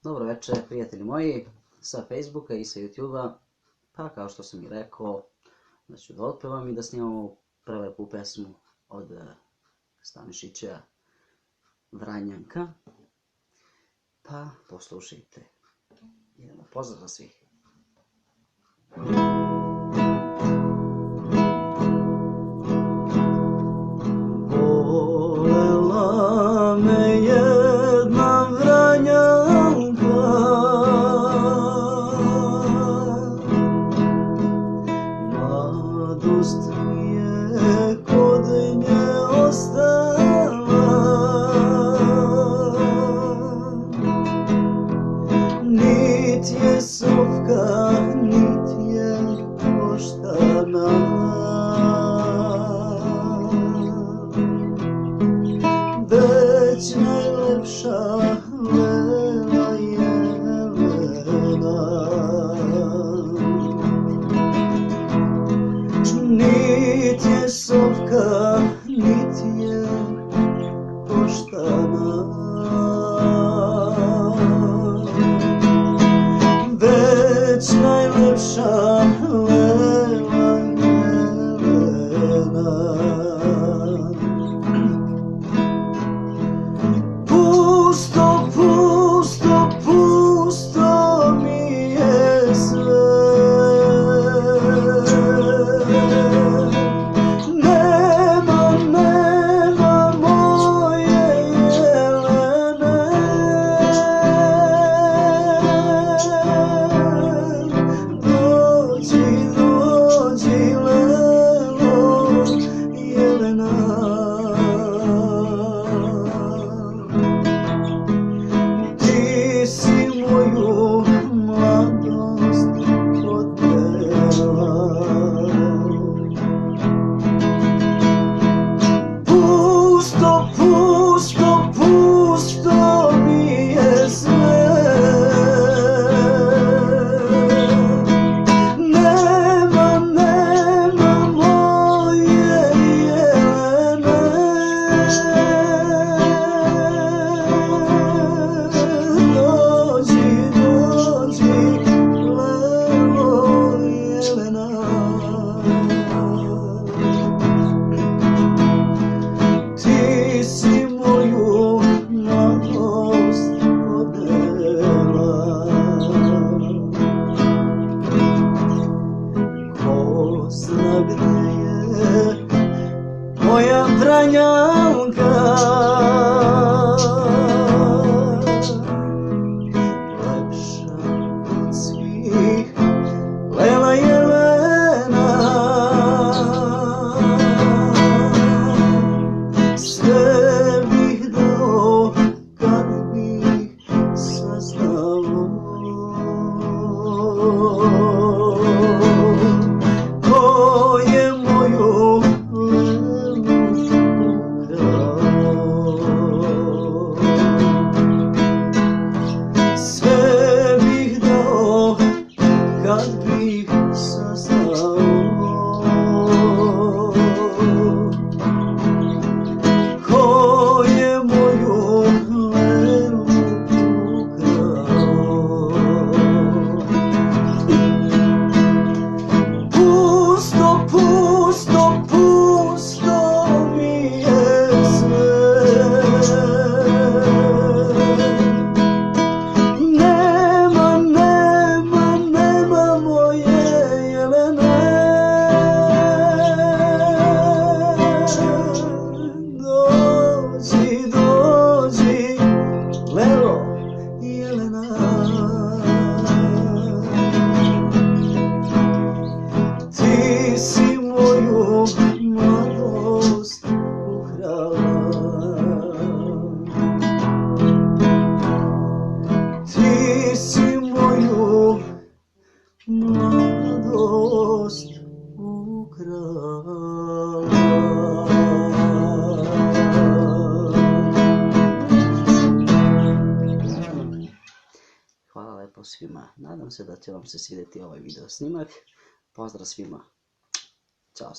Dobro večer, prijatelji moji, sa Facebooka i sa YouTubea. Pa kao što sam i rekao, da ću da otpevam i da snimamo prelepu pesmu od Stanišića, Vranjanka. Pa poslušajte. Idemo, pozdrav za svih. Volela me jedna Vranjanka, mladost mi je kod nje ostala, nit je sofka, nit je poštana, već najlepša Lela Jelena. Nit je sofka, nit je poštana, već najlepša Lela Jelena. Pusto, pusto, pusto mi je sve, nema, nema moje Jelene. Dođi, dođi Lelo Jelena. Ti si moju mladost odnela. Pusto, pusto, pusto mi je sve, nema, nema moje Jelene. Dođi, dođi Lelo Jelena. Ti si moju mladost odnela. Ko zna gde je moja Vranjanka, lepša od svih Lela Jelena. Sve bih dao kad bih saznao ko je moju Lelu ukrao. Sve bih dao kad bih saznao ko je moju Lelu ukrao. Pusto, pusto, pusto mi je sve, nema, nema, nema moje Jelene. Dođi, dođi Lelo Jelena. Ti si moju mladost ukrala. Ti si moju mladost ukrala. Hvala lepo svima. Nadam se da će vam se svidjeti ovaj video snimak. Pozdrav svima. Ćao.